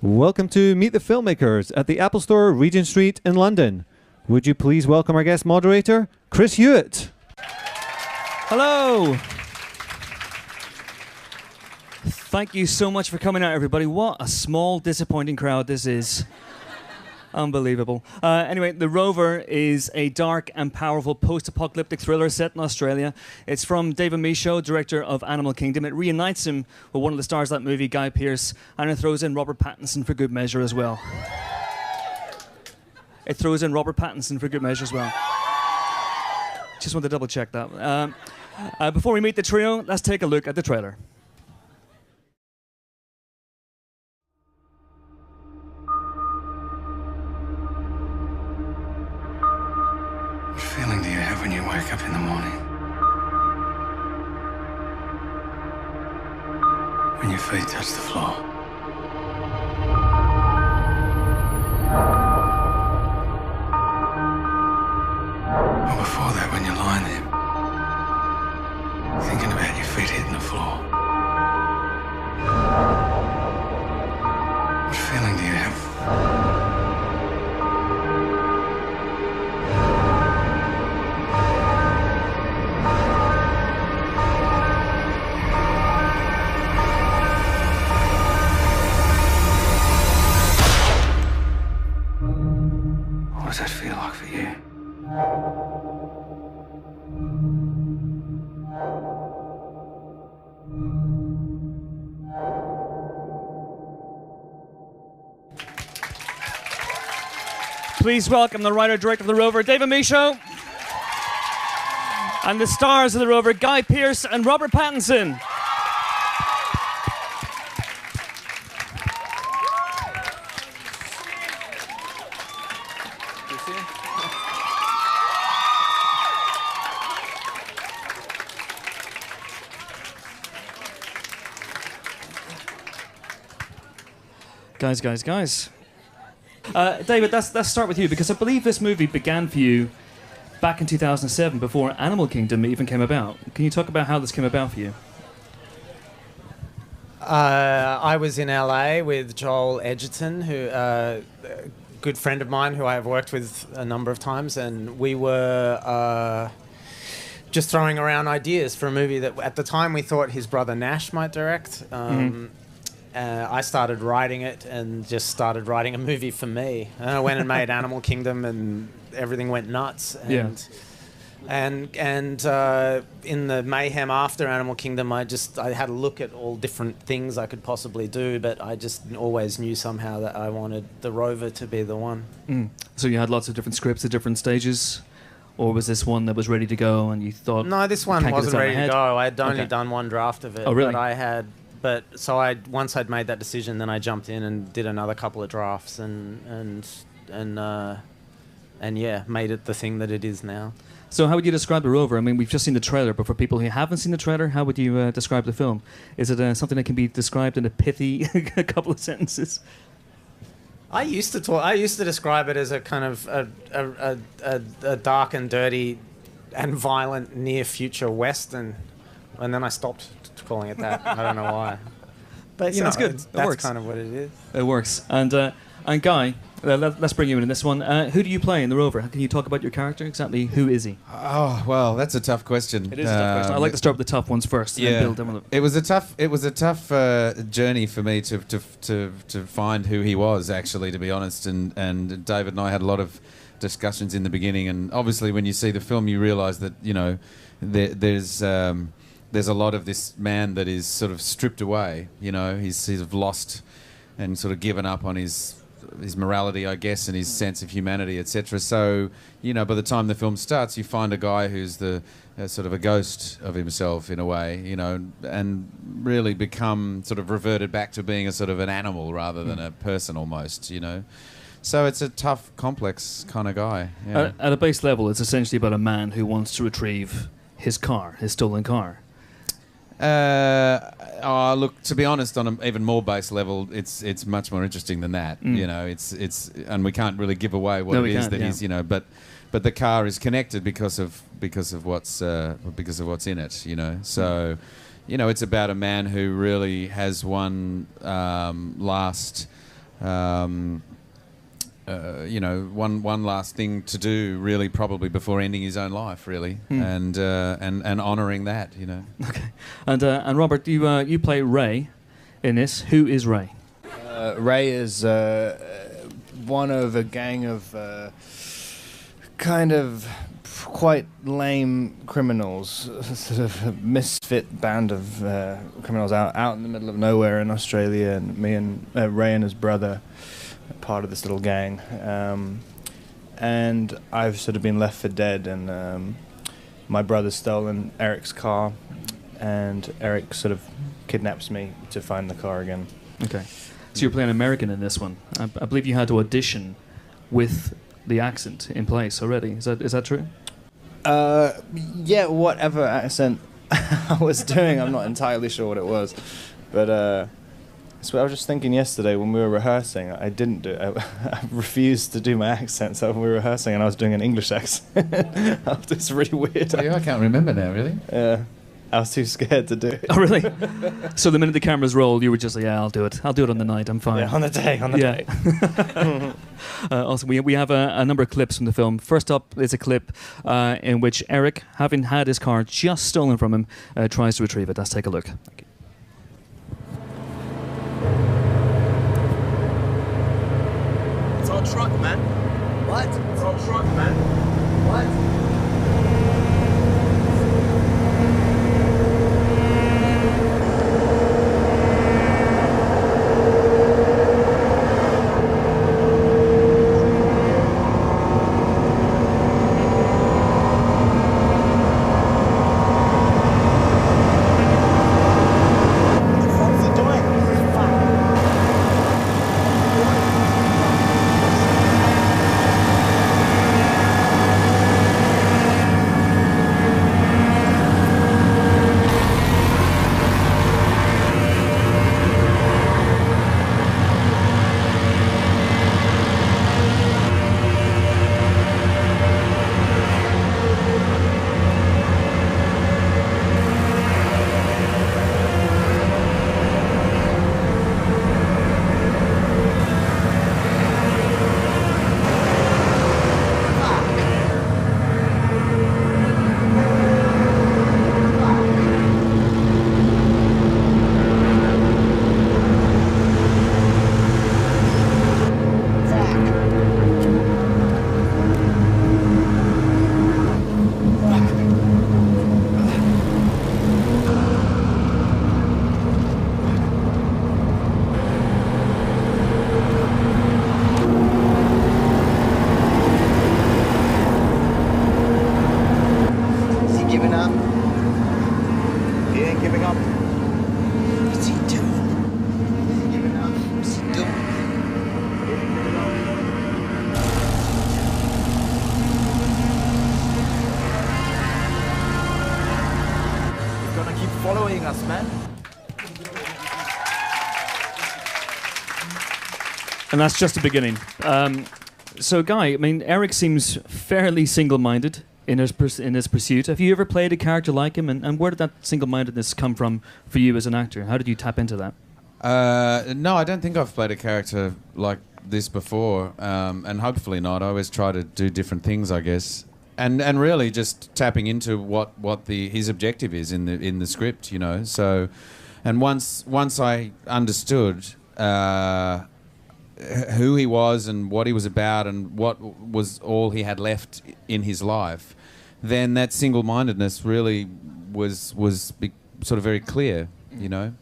Welcome to Meet the Filmmakers at the Apple Store, Regent Street in London. Would you please welcome our guest moderator, Chris Hewitt. Hello. Thank you so much for coming out, everybody. What a small, disappointing crowd this is. Unbelievable. Anyway, The Rover is a dark and powerful post-apocalyptic thriller set in Australia. It's from David Michod, director of Animal Kingdom. It reunites him with one of the stars of that movie, Guy Pearce, and it throws in Robert Pattinson for good measure as well. Just want to double check that. Before we meet the trio, let's take a look at the trailer. What feeling do you have when you wake up in the morning? When your feet touch the floor? Or before that, when you're lying there, thinking about your feet hitting the floor? What feeling do you have? What does that feel like for you? Please welcome the writer-director of The Rover, David Michod, and the stars of The Rover, Guy Pearce and Robert Pattinson. Guys. David, let's start with you, because I believe this movie began for you back in 2007, before Animal Kingdom even came about. Can you talk about how this came about for you? I was in LA with Joel Edgerton, who a good friend of mine who I have worked with a number of times, and we were just throwing around ideas for a movie that at the time we thought his brother Nash might direct. I started writing it and just started writing a movie for me. And I went and made Animal Kingdom, and everything went nuts. And in the mayhem after Animal Kingdom, I had a look at all different things I could possibly do, but I just always knew somehow that I wanted The Rover to be the one. So you had lots of different scripts at different stages? Or was this one that was ready to go and you thought... No, this one wasn't ready to go. I had only done one draft of it. Oh, really? Once I'd made that decision, then I jumped in and did another couple of drafts and made it the thing that it is now. So how would you describe The Rover? I mean, we've just seen the trailer, but for people who haven't seen the trailer, how would you describe the film? Is it something that can be described in a pithy a couple of sentences? I used to describe it as a kind of a dark and dirty and violent near future western, and then I stopped calling it that. I don't know why. But that's good. That's kind of what it is. It works. And Guy, let's bring you in this one. Who do you play in The Rover? Can you talk about your character? Exactly who is he? Oh, well, that's a tough question. It is a tough question. I like to start with the tough ones first and then build them. It was a tough journey for me to find who he was, actually, to be honest. And David and I had a lot of discussions in the beginning. And obviously, when you see the film, you realise that there's a lot of this man that is sort of stripped away. He's lost and sort of given up on his morality, I guess, and his sense of humanity, etc. So, by the time the film starts, you find a guy who's sort of a ghost of himself in a way, and really become sort of reverted back to being a sort of an animal rather than a person almost, So it's a tough, complex kind of guy. Yeah. At a base level, it's essentially about a man who wants to retrieve his stolen car. Look, to be honest, on an even more base level, it's much more interesting than that. It's and we can't really give away what it is that he's, but the car is connected because of what's in it. So, it's about a man who really has one last you know, one last thing to do, really, probably before ending his own life, really, and honouring that, you know. Okay. And Robert, you play Ray in this. Who is Ray? Ray is one of a gang of kind of quite lame criminals, sort of a misfit band of criminals out in the middle of nowhere in Australia, and me and Ray and his brother are part of this little gang. And I've sort of been left for dead, and my brother's stolen Eric's car, and Eric sort of kidnaps me to find the car again. Okay. So you're playing American in this one. I believe you had to audition with the accent in place already. Is that true? Yeah, whatever accent I was doing, I'm not entirely sure what it was. But so I was just thinking yesterday when we were rehearsing, I didn't do it. I refused to do my accent, so when we were rehearsing and I was doing an English accent. It's really weird. Yeah, I can't remember now, really. Yeah. I was too scared to do it. Oh, really? So the minute the cameras rolled, you were just like, yeah, I'll do it. I'll do it on the night. I'm fine. Yeah, on the day. Also, we have a number of clips from the film. First up is a clip in which Eric, having had his car just stolen from him, tries to retrieve it. Let's take a look. Thank you. It's our truck, man. What? It's our truck, man. What? And that's just the beginning. So, Guy, I mean, Eric seems fairly single-minded in his pursuit. Have you ever played a character like him? And where did that single-mindedness come from for you as an actor? How did you tap into that? No, I don't think I've played a character like this before, and hopefully not. I always try to do different things, I guess, and really just tapping into what his objective is in the script, you know. So, and once I understood who he was and what he was about and what was all he had left in his life, then that single-mindedness really was sort of very clear, you know.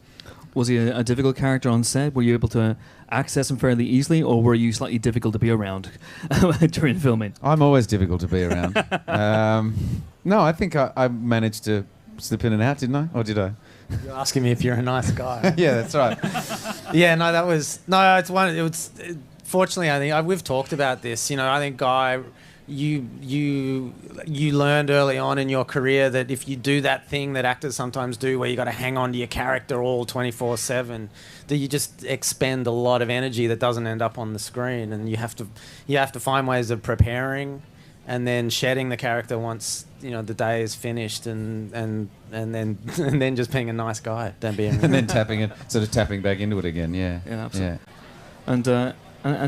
Was he a difficult character on set? Were you able to access him fairly easily, or were you slightly difficult to be around during filming? I'm always difficult to be around. No, I think I managed to slip in and out, didn't I? Or did I? You're asking me if you're a nice guy. Yeah, that's right. Yeah, no, that was... No, it's one... It was... Fortunately, I think we've talked about this. You know, I think, Guy, you learned early on in your career that if you do that thing that actors sometimes do where you got to hang on to your character all 24/7, that you just expend a lot of energy that doesn't end up on the screen, and you have to find ways of preparing and then shedding the character once, you know, the day is finished, and then just being a nice guy. Don't be and then tapping back into it again. Yeah. Yeah, absolutely. Yeah. And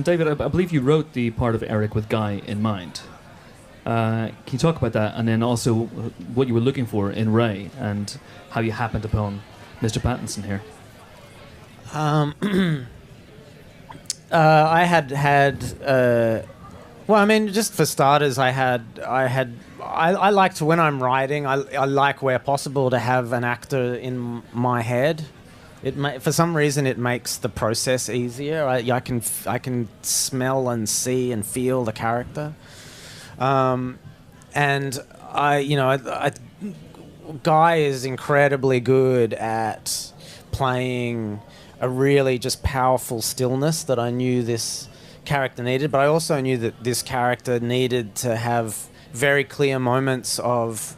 David, I believe you wrote the part of Eric with Guy in mind. Can you talk about that, and then also what you were looking for in Ray, and how you happened upon Mr. Pattinson here? I had. Well, I mean, just for starters, I like to, when I'm writing, I like where possible to have an actor in my head. For some reason, it makes the process easier. I can smell and see and feel the character. And Guy is incredibly good at playing a really just powerful stillness that I knew this character needed, but I also knew that this character needed to have very clear moments of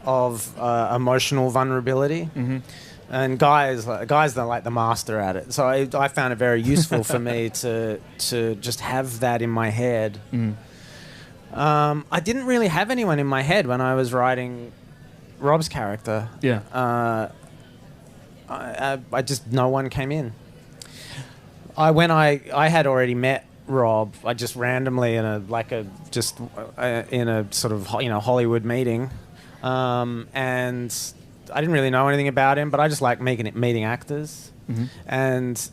emotional vulnerability. Mm-hmm. And Guy's like the master at it. So I found it very useful for me to just have that in my head. Mm. I didn't really have anyone in my head when I was writing Rob's character. Yeah. I just, no one came in. When I had already met Rob, I just randomly in a sort of Hollywood meeting, and I didn't really know anything about him, but I just like meeting actors, mm-hmm. and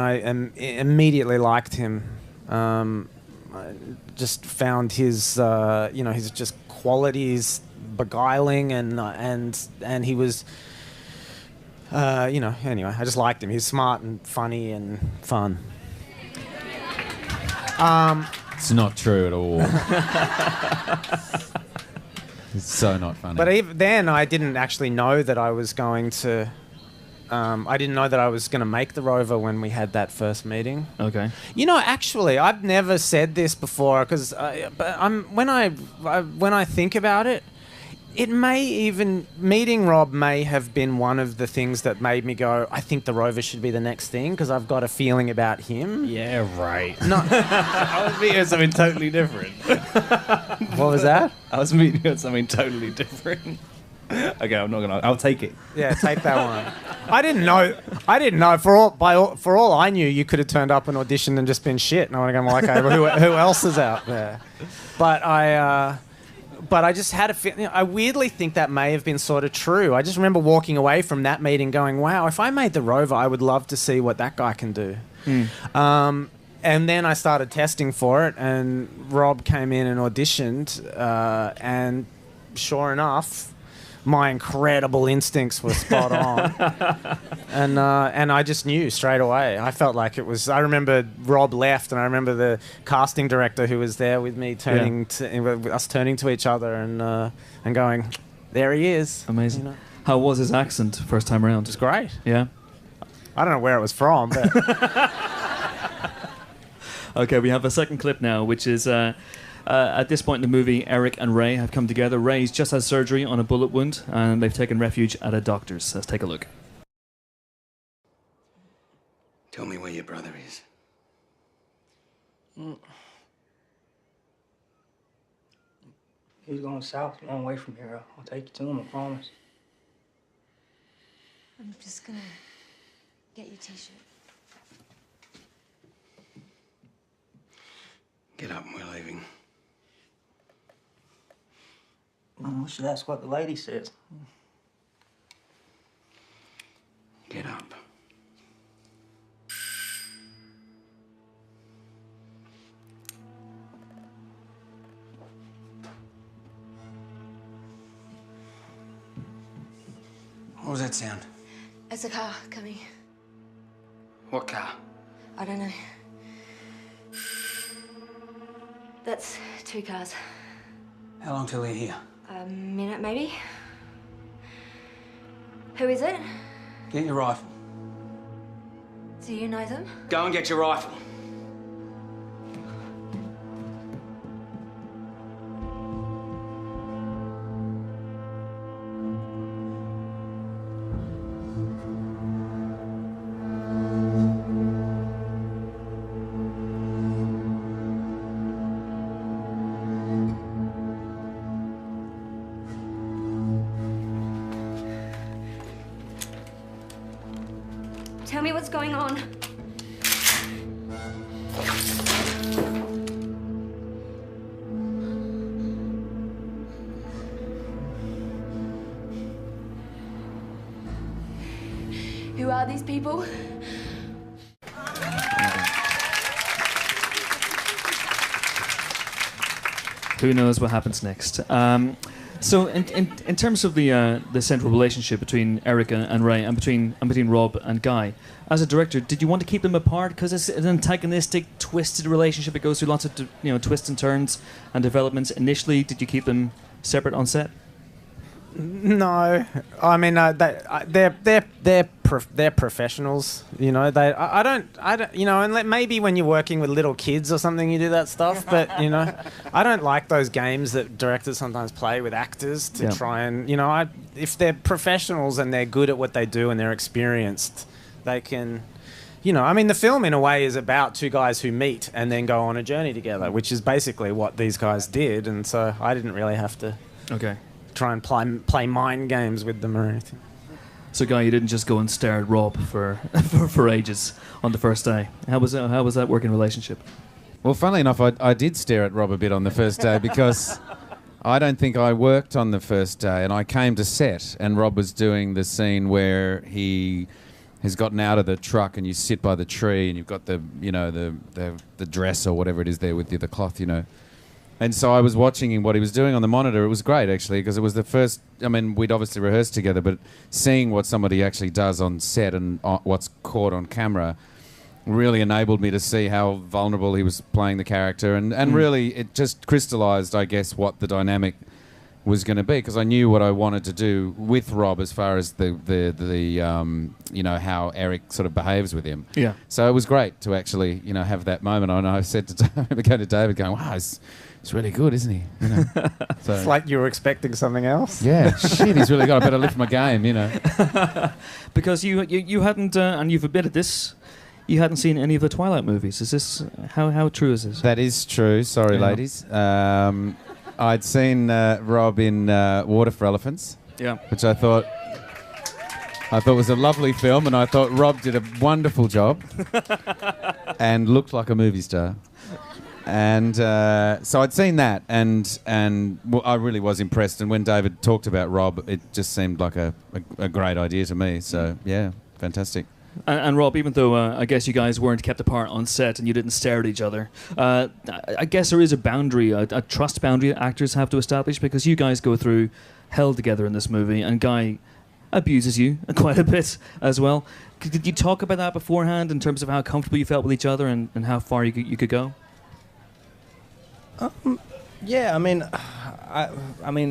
I immediately liked him. I just found his his just qualities beguiling, and he was. Anyway, I just liked him. He's smart and funny and fun. It's not true at all. It's so not funny. But even then, I didn't actually know that I was going to... I didn't know that I was going to make the Rover when we had that first meeting. Okay. Actually, I've never said this before, because when I think about it, meeting Rob may have been one of the things that made me go, I think the Rover should be the next thing, because I've got a feeling about him. Yeah, right. No. I was meeting something totally different. What was that? I was meeting you on something totally different. Okay, I'll take it. Yeah, take that one. I didn't know. For all I knew, you could have turned up and auditioned and just been shit. And I want to go, well, okay, well, who else is out there? But I just had a feeling. I weirdly think that may have been sort of true. I just remember walking away from that meeting going, wow, if I made the Rover, I would love to see what that guy can do. Mm. And then I started testing for it, and Rob came in and auditioned, and sure enough, my incredible instincts were spot on. And I just knew straight away. I felt like it was... I remember Rob left, and I remember the casting director who was there with me turning to each other and going, there he is. Amazing. How was his accent first time around? It was great. Yeah. I don't know where it was from, but... Okay, we have a second clip now, which is... at this point in the movie, Eric and Ray have come together. Ray's just had surgery on a bullet wound, and they've taken refuge at a doctor's. Let's take a look. Tell me where your brother is. He's going south, a long way from here. I'll take you to him, I promise. I'm just gonna get your t-shirt. Get up, we're leaving. We should ask what the lady says. Get up. What was that sound? It's a car coming. What car? I don't know. That's 2 cars. How long till they're here? A minute, maybe. Who is it? Get your rifle. Do you know them? Go and get your rifle. Tell me what's going on. are these people? Who knows what happens next? So, in terms of the central relationship between Erica and Ray, and between Rob and Guy, as a director, did you want to keep them apart because it's an antagonistic, twisted relationship? It goes through lots of twists and turns and developments. Initially, did you keep them separate on set? No, I mean they're professionals. You know, I don't. You know, and maybe when you're working with little kids or something, you do that stuff. But you know, I don't like those games that directors sometimes play with actors to try and if they're professionals and they're good at what they do and they're experienced, they can. You know, I mean, the film in a way is about two guys who meet and then go on a journey together, which is basically what these guys did. And so I didn't really have to. Okay. Try and play mind games with them or anything. So, Guy, you didn't just go and stare at Rob for ages on the first day. How was that working relationship? Well, funnily enough, I did stare at Rob a bit on the first day because I don't think I worked on the first day, and I came to set, and Rob was doing the scene where he has gotten out of the truck, and you sit by the tree, and you've got the dress or whatever it is there with the cloth, And so I was watching him, what he was doing on the monitor. It was great, actually, because it was the first... I mean, we'd obviously rehearsed together, but seeing what somebody actually does on set and what's caught on camera really enabled me to see how vulnerable he was playing the character. And really, it just crystallised, I guess, what the dynamic was going to be, because I knew what I wanted to do with Rob as far as how Eric sort of behaves with him. Yeah. So it was great to actually, have that moment. And I said to I remember going to David going, wow, it's really good, isn't he? So, it's like you were expecting something else. Yeah, shit, he's really good. I better lift my game, Because you hadn't, and you've admitted this, you hadn't seen any of the Twilight movies. Is this how true is this? That is true. Sorry, ladies. I'd seen Rob in Water for Elephants. Yeah. Which I thought was a lovely film, and I thought Rob did a wonderful job and looked like a movie star. And so I'd seen that, and I really was impressed. And when David talked about Rob, it just seemed like a great idea to me. So, yeah, fantastic. And Rob, even though I guess you guys weren't kept apart on set and you didn't stare at each other, I guess there is a boundary, a trust boundary that actors have to establish, because you guys go through hell together in this movie, and Guy abuses you quite a bit as well. Did you talk about that beforehand in terms of how comfortable you felt with each other and how far you could go? Yeah, I mean,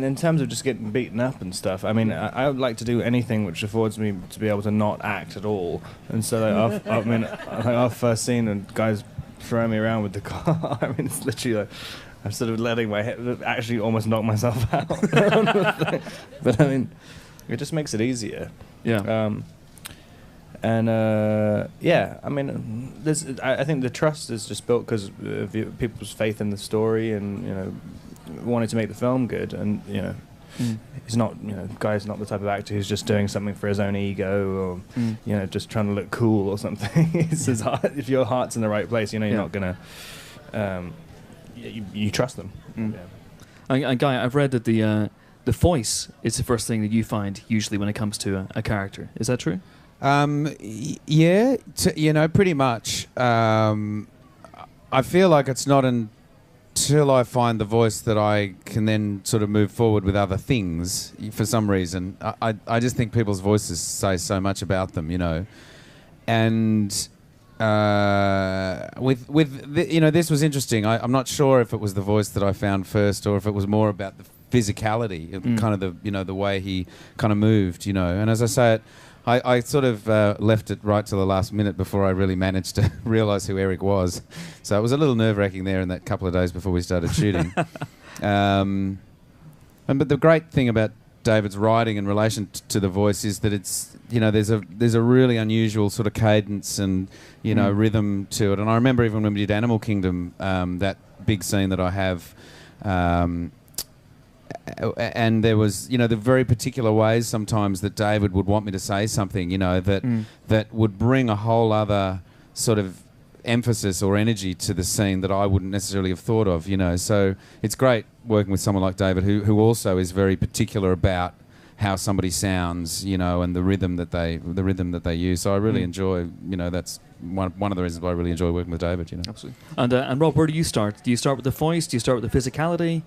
in terms of just getting beaten up and stuff, I mean, I would like to do anything which affords me to be able to not act at all. And so, our first scene, and guys throwing me around with the car, I mean, it's literally like, I'm sort of letting my head actually almost knock myself out. But I mean, it just makes it easier. Yeah. Yeah, I mean, I think the trust is just built because of people's faith in the story and, wanting to make the film good. And, he's not, Guy's not the type of actor who's just doing something for his own ego or, just trying to look cool or something. It's his heart. If your heart's in the right place, you're not going to, you trust them. Yeah. And Guy, I've read that the voice is the first thing that you find usually when it comes to a character. Is that true? Yeah, pretty much. I feel like it's not until I find the voice that I can then sort of move forward with other things for some reason. I just think people's voices say so much about them, And this was interesting. I'm not sure if it was the voice that I found first or if it was more about the physicality, kind of the way he kind of moved, And as I say, I sort of left it right till the last minute before I really managed to realise who Eric was. So it was a little nerve-wracking there in that couple of days before we started shooting. But the great thing about David's writing in relation to the voice is that it's, there's a really unusual sort of cadence and, rhythm to it. And I remember even when we did Animal Kingdom, that big scene that I have... and there was, the very particular ways sometimes that David would want me to say something, that would bring a whole other sort of emphasis or energy to the scene that I wouldn't necessarily have thought of, So it's great working with someone like David who also is very particular about how somebody sounds, you know, and the rhythm that they use. So I really enjoy, you know, that's one of the reasons why I really enjoy working with David, you know. Absolutely. And Rob, where do you start? Do you start with the voice? Do you start with the physicality?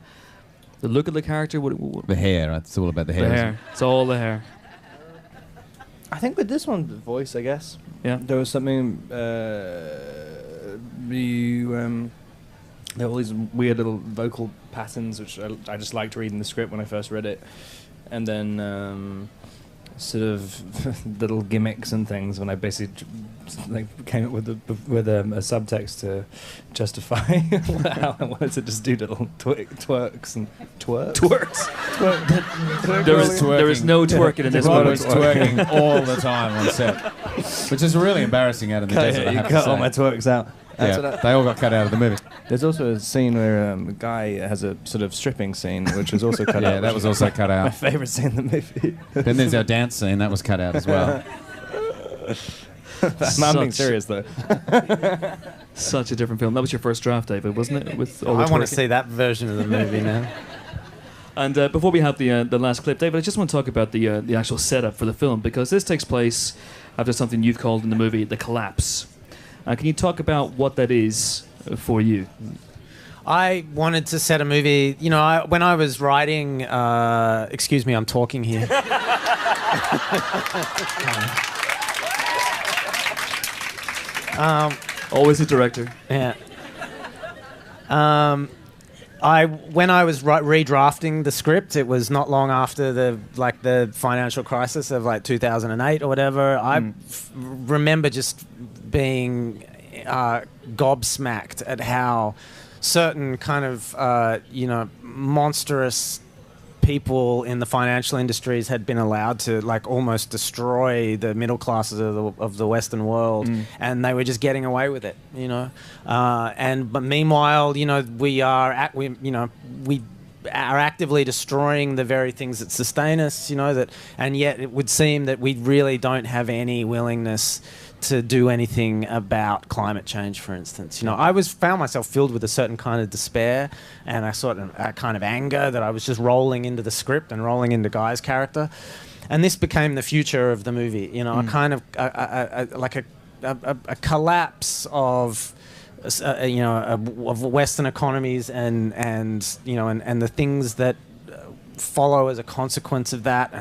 The look of the character? What? The hair. It's all about the hair. The hair. It's all the hair. I think with this one, the voice, I guess. Yeah. There was something. There were all these weird little vocal patterns which I just liked reading the script when I first read it, and then sort of little gimmicks and things when I basically came up with a subtext to justify how I wanted to just do little twerks and twerks. There is no twerking in this Rob movie. was twerking all the time on set, which is really embarrassing out in the desert. I have to cut say. all my twerks out. Yeah, they all got cut out of the movie. There's also a scene where a guy has a sort of stripping scene, which was also cut out. Yeah, that was also cut out. My favourite scene in the movie. Then there's our dance scene, that was cut out as well. I'm being serious though. Such a different film. That was your first draft, David, wasn't it? With all I the want to twerking? see that version of the movie now. And before we have the last clip, David, I just want to talk about the actual setup for the film, because this takes place after something you've called in the movie the collapse. Can you talk about what that is for you? I wanted to set a movie, you know, when I was writing, excuse me, I'm talking here. Always a director. Yeah. When I was redrafting the script, it was not long after the financial crisis of 2008 or whatever. I remember just being gobsmacked at how certain kind of monstrous people in the financial industries had been allowed to almost destroy the middle classes of the Western world, and they were just getting away with it, you know. But meanwhile, you know, we are actively destroying the very things that sustain us, you know, and yet it would seem that we really don't have any willingness to do anything about climate change, for instance. You know, I found myself filled with a certain kind of despair and a kind of anger that I was just rolling into the script and rolling into Guy's character. And this became the future of the movie, you know, a kind of a collapse of of Western economies and the things that follow as a consequence of that,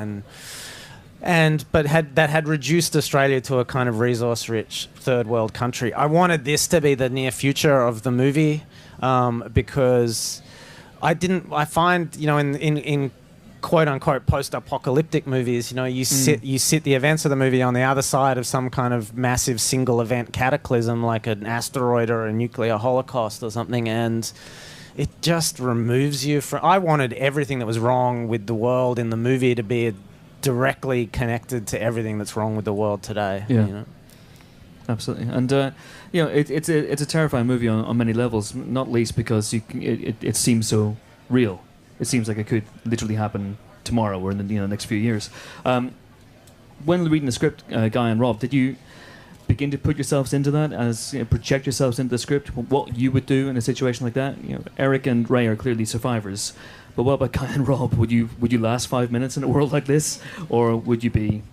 but had reduced Australia to a kind of resource-rich third world country. I wanted this to be the near future of the movie, because I find, you know, in quote unquote post-apocalyptic movies, you know, you sit the events of the movie on the other side of some kind of massive single event cataclysm like an asteroid or a nuclear holocaust or something, and it just removes you from... I wanted everything that was wrong with the world in the movie to be directly connected to everything that's wrong with the world today. Yeah. You know? Absolutely. And you know, it's a terrifying movie on many levels, not least because it seems so real. It seems like it could literally happen tomorrow or in the next few years. When reading the script, Guy and Rob, did you begin to put yourselves into that, as project yourselves into the script, what you would do in a situation like that? You know, Eric and Ray are clearly survivors, but what about Guy and Rob? Would you last 5 minutes in a world like this, or would you be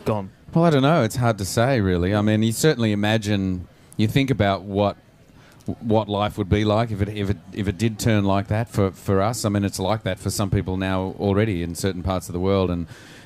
gone? Well, I don't know. It's hard to say, really. I mean, you certainly imagine, you think about what life would be like if it did turn like that for us. I mean, it's like that for some people now already in certain parts of the world, and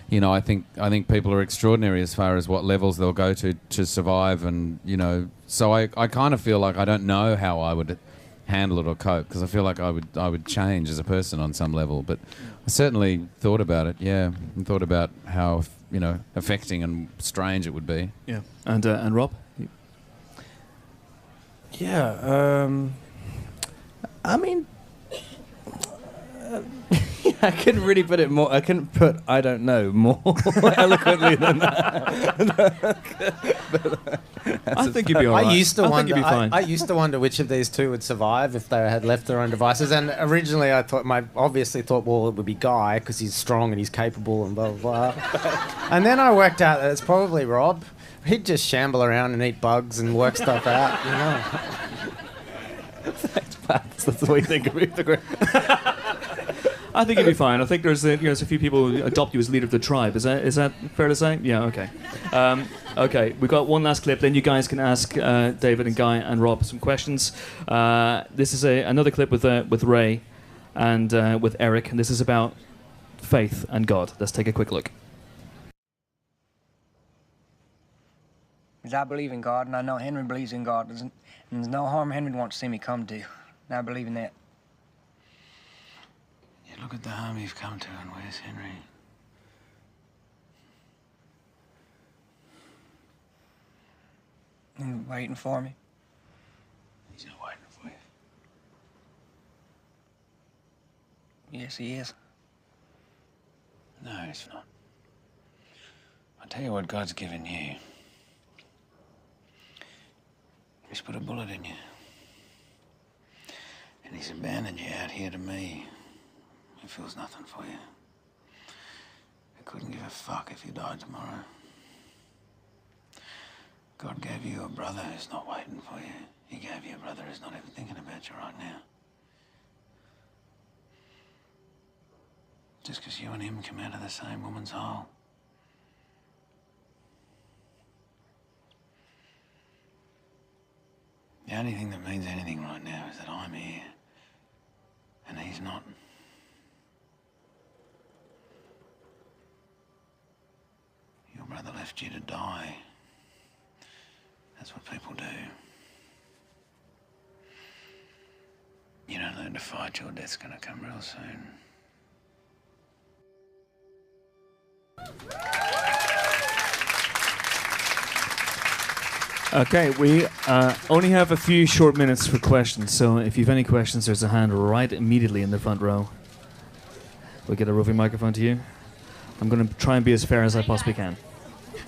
you know, I think people are extraordinary as far as what levels they'll go to survive, and you know, so I kind of feel like I don't know how I would handle it or cope, because I feel like I would change as a person on some level. But I certainly thought about it, yeah, and thought about how, you know, affecting and strange it would be. Yeah. And Rob? Yeah, I mean, I couldn't really put it more. I couldn't put "I don't know" more eloquently than that. I think you'd be all right. I used to wonder. think you'd be fine. I used to wonder which of these two would survive if they had left their own devices. And originally, I obviously thought, well, it would be Guy because he's strong and he's capable and blah blah blah. And then I worked out that it's probably Rob. He'd just shamble around and eat bugs and work stuff out, you know. Thanks, Pat. That's the way you think of me. I think you'll be fine. I think there's a few people who adopt you as leader of the tribe. Is that fair to say? Yeah. Okay. Okay. We've got one last clip. Then you guys can ask David and Guy and Rob some questions. This is another clip with Ray and with Eric, and this is about faith and God. Let's take a quick look. Because I believe in God, and I know Henry believes in God. And there's no harm Henry wants to see me come to. And I believe in that. You look at the harm you've come to, and where's Henry? He's waiting for me. He's not waiting for you. Yes, he is. No, he's not. I'll tell you what God's given you. He's put a bullet in you. And he's abandoned you out here to me. He feels nothing for you. He couldn't give a fuck if you died tomorrow. God gave you a brother who's not waiting for you. He gave you a brother who's not even thinking about you right now. Just because you and him come out of the same woman's hole. The only thing that means anything right now is that I'm here, and he's not. Your brother left you to die. That's what people do. You don't learn to fight, your death's gonna come real soon. Okay, we only have a few short minutes for questions, so if you've any questions, there's a hand right immediately in the front row. We'll get a roving microphone to you. I'm going to try and be as fair as I possibly can.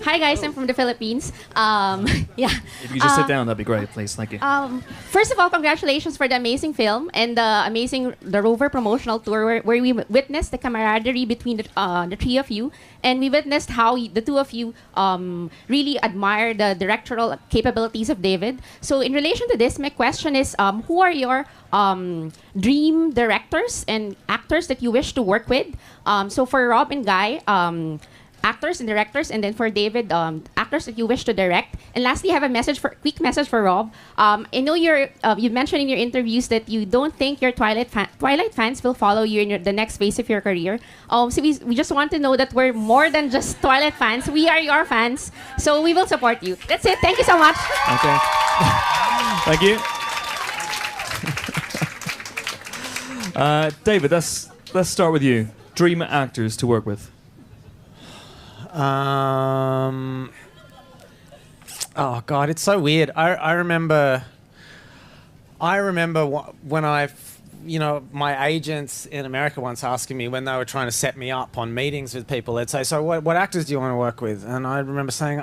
Hi guys, I'm from the Philippines. Yeah. If you could just sit down, that'd be great, please. Thank you. First of all, congratulations for the amazing film and the Rover promotional tour where we witnessed the camaraderie between the three of you, and we witnessed how the two of you really admire the directorial capabilities of David. So in relation to this, my question is, who are your dream directors and actors that you wish to work with? So for Rob and Guy, actors and directors, and then for David, actors that you wish to direct. And lastly, I have a quick message for Rob. I know you mentioned in your interviews that you don't think your Twilight fans will follow you in the next phase of your career. So we just want to know that we're more than just Twilight fans. We are your fans, so we will support you. That's it. Thank you so much. Okay. Thank you. David, let's start with you. Dream actors to work with. Oh God, it's so weird. I remember when my agents in America once asking me when they were trying to set me up on meetings with people, they'd say, "So what actors do you want to work with?" And I remember saying,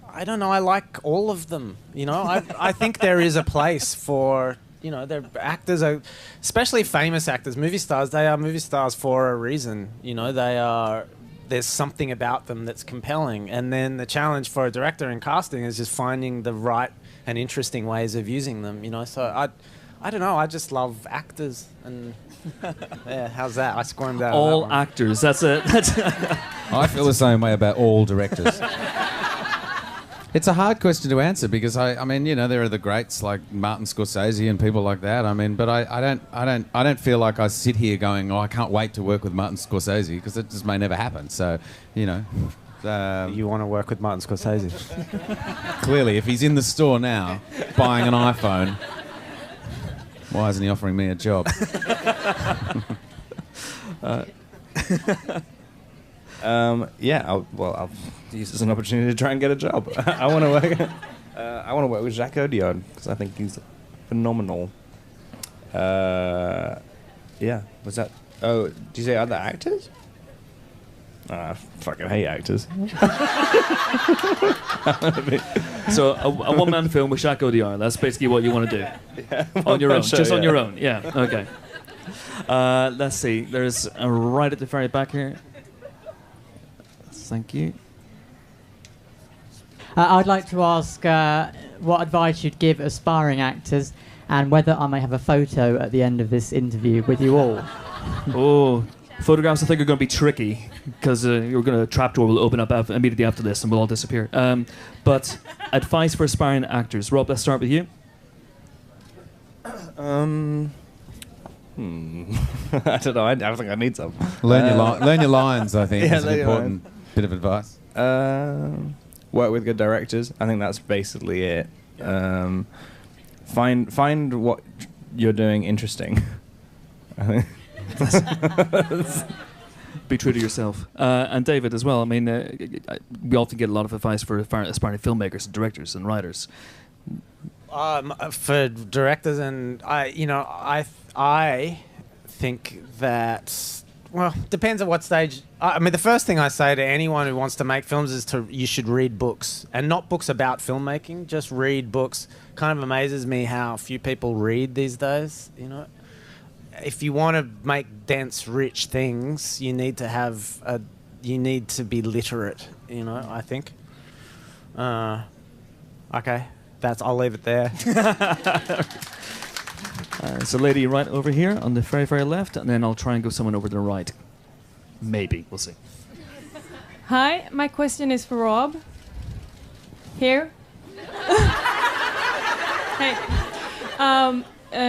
"I don't know. I like all of them. I think there is a place for." They're actors, especially famous actors, movie stars. They are movie stars for a reason. There's something about them that's compelling. And then the challenge for a director in casting is just finding the right and interesting ways of using them. So I don't know. I just love actors. And yeah, how's that? I squirmed out. All actors. That's it. I feel the same way about all directors. It's a hard question to answer because I mean, there are the greats like Martin Scorsese and people like that. I mean, but I don't feel like I sit here going, "Oh, I can't wait to work with Martin Scorsese," because it just may never happen. So, you want to work with Martin Scorsese? Clearly, if he's in the store now buying an iPhone, why isn't he offering me a job? I'll use this as an opportunity to try and get a job. I want to work with Jacques Audiard because I think he's phenomenal. Was that? Oh, do you say other actors? I fucking hate actors. So a one-man film with Jacques Audiard. That's basically what you want to do. Yeah, on your own, show, just on yeah. your own. Yeah. Okay. Let's see. There's right at the very back here. Thank you. I'd like to ask what advice you'd give aspiring actors and whether I may have a photo at the end of this interview with you all. Oh, photographs I think are going to be tricky because you're going to trapdoor will open up immediately after this and we'll all disappear. But advice for aspiring actors. Rob, let's start with you. I don't know. I think I need some. Learn your lines. I think Yeah, is an learn your important bit of advice. Work with good directors. I think that's basically it. Find what you're doing interesting. I think. Be true to yourself. And David as well. I mean, we often get a lot of advice for aspiring filmmakers and directors and writers. For directors, and I think that, well, depends at what stage. I mean, the first thing I say to anyone who wants to make films is you should read books, and not books about filmmaking. Just read books. Kind of amazes me how few people read these days. If you want to make dense, rich things, you need to be literate. I think. Okay. I'll leave it there. So lady right over here on the very, very left, and then I'll try and go someone over to the right. Maybe. We'll see. Hi, my question is for Rob. Here. Hey.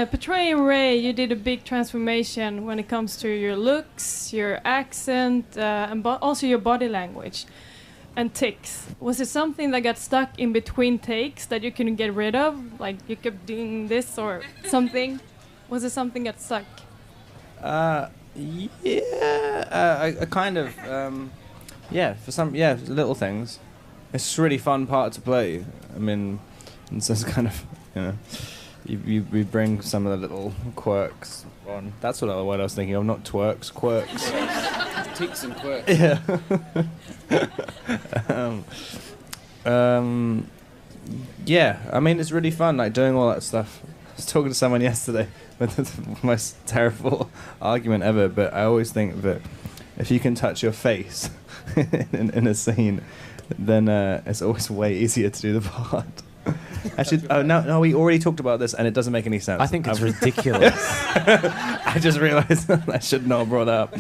Portraying Ray, you did a big transformation when it comes to your looks, your accent, and also your body language. And tics. Was it something that got stuck in between takes that you couldn't get rid of? Like you kept doing this or something? Was it something that stuck? Yeah. I kind of. For some. Yeah, little things. It's a really fun part to play. I mean, it's just kind of. We bring some of the little quirks on. That's what I was thinking of, not twerks, quirks. Tics and quirks. Yeah. Yeah, I mean, it's really fun, like, doing all that stuff. I was talking to someone yesterday with the most terrible argument ever, but I always think that if you can touch your face in a scene, then it's always way easier to do the part. Actually, no, we already talked about this, and it doesn't make any sense. I think it's ridiculous. I just realised I should not have brought that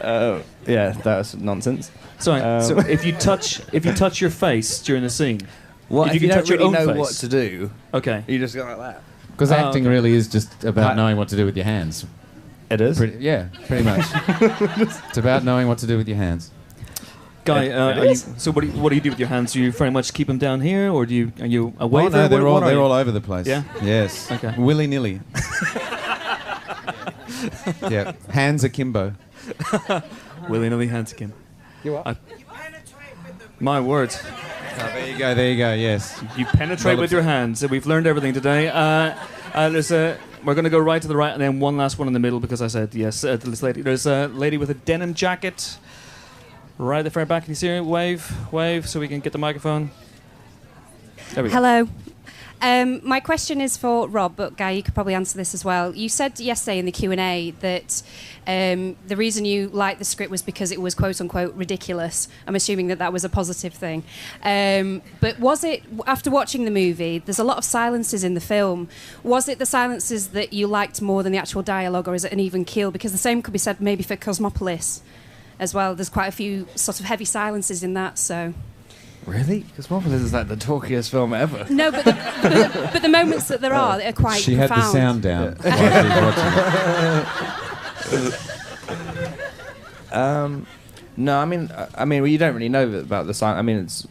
up. Yeah, that was nonsense. Sorry. So if you touch your face during the scene, well, if you can don't touch your really own know face, what to do, okay, you just go like that. Because acting really is just about knowing what to do with your hands. It is? Pretty much. It's about knowing what to do with your hands. Guy, what do you do with your hands? Do you very much keep them down here, or are you away? Oh no, they're all over the place. Yeah. Yes. Okay. Willy nilly. Yeah. Hands akimbo. Willy nilly hands akimbo. You are. My word. Oh, there you go. Yes. You penetrate with your hands. We've learned everything today. We're going to go right to the right, and then one last one in the middle because I said yes to this lady. There's a lady with a denim jacket. Right at the very back, can you see her? Wave, so we can get the microphone. There we go. Hello. My question is for Rob, but Guy, you could probably answer this as well. You said yesterday in the Q&A that the reason you liked the script was because it was quote-unquote ridiculous. I'm assuming that was a positive thing. But was it, after watching the movie, there's a lot of silences in the film. Was it the silences that you liked more than the actual dialogue, or is it an even keel? Because the same could be said maybe for Cosmopolis as well. There's quite a few sort of heavy silences in that, so... Really? Cosmopolis is like the talkiest film ever. No, but the moments that there are quite she profound. Had the sound down while she was watching it. No, I mean, well, you don't really know about the silence. I mean, it's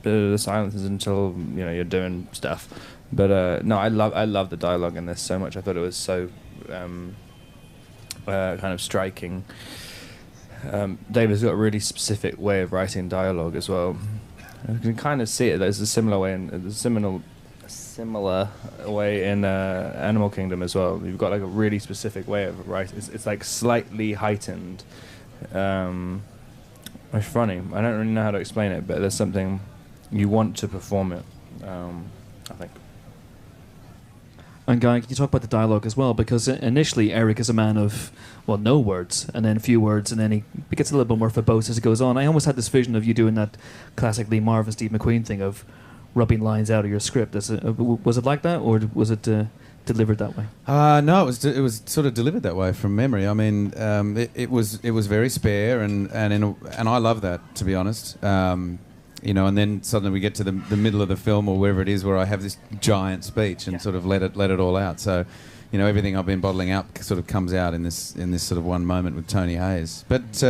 the silences until you're doing stuff. But no, I love the dialogue in this so much. I thought it was so kind of striking. David's got a really specific way of writing dialogue as well. You can kind of see it. There's a similar way in Animal Kingdom as well. You've got like a really specific way of writing. It's like slightly heightened. It's funny. I don't really know how to explain it, but there's something you want to perform it. I think. And Guy, can you talk about the dialogue as well? Because initially Eric is a man of, well, no words, and then a few words, and then he gets a little bit more verbose as it goes on. I almost had this vision of you doing that classic Lee Marvin, Steve McQueen thing of rubbing lines out of your script. Was it like that, or was it delivered that way? No, it was sort of delivered that way from memory. I mean, it was very spare, and I love that, to be honest. You know, and then suddenly we get to the middle of the film or wherever it is where I have this giant speech and sort of let it all out. So, you know, everything I've been bottling up sort of comes out in this sort of one moment with Tony Hayes. But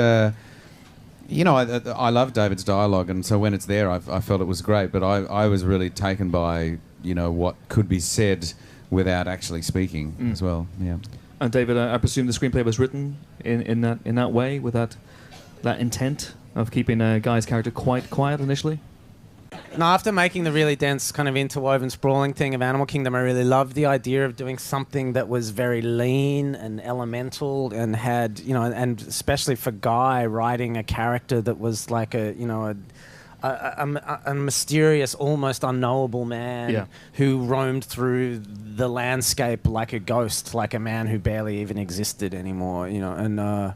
you know, I love David's dialogue, and so when it's there, I felt it was great. But I was really taken by, you know, what could be said without actually speaking as well. Yeah. And David, I presume the screenplay was written in that way, with that intent of keeping a guy's character quite quiet initially? No, after making the really dense kind of interwoven sprawling thing of Animal Kingdom, I really loved the idea of doing something that was very lean and elemental and had, you know, and especially for Guy, writing a character that was like a mysterious, almost unknowable man who roamed through the landscape like a ghost, like a man who barely even existed anymore, you know, and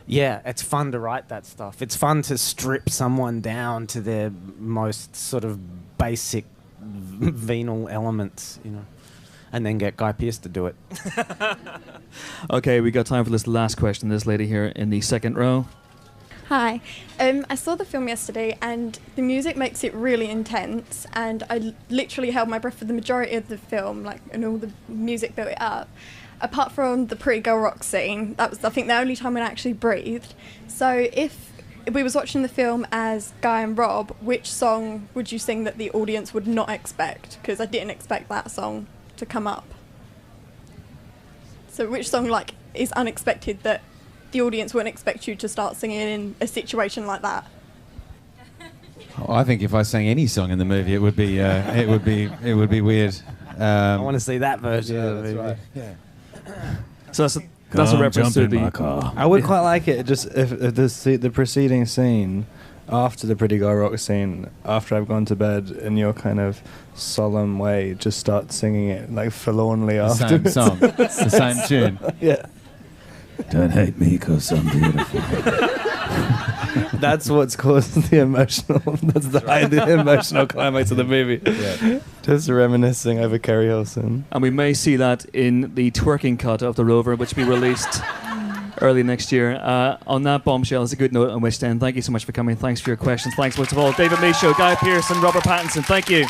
yeah, it's fun to write that stuff. It's fun to strip someone down to their most sort of basic venal elements, you know, and then get Guy Pearce to do it. Okay, we got time for this last question. This lady here in the second row. Hi. I saw the film yesterday and the music makes it really intense, and I literally held my breath for the majority of the film, like, and all the music built it up. Apart from the pretty girl rock scene, that was, I think, the only time when I actually breathed. So if we was watching the film as Guy and Rob, which song would you sing that the audience would not expect? Because I didn't expect that song to come up. So which song, like, is unexpected that the audience wouldn't expect you to start singing in a situation like that? Oh, I think if I sang any song in the movie, it would be weird. I want to see that version of the movie. Right. Yeah. So that's a reference to the car. I would quite like it just if the preceding scene, after the Pretty Girl Rock scene, after I've gone to bed, in your kind of solemn way, just start singing it like forlornly after. The same song, the same tune. Yeah. Don't hate me because I'm beautiful. That's what's caused the emotional. The emotional climax of the movie. Yeah. Just reminiscing over Kerry Hilson. And we may see that in the twerking cut of the Rover, which will be released early next year. On that bombshell, it's a good note on which to end. Thank you so much for coming. Thanks for your questions. Thanks most of all, David Michod, Guy Pearce, and Robert Pattinson. Thank you.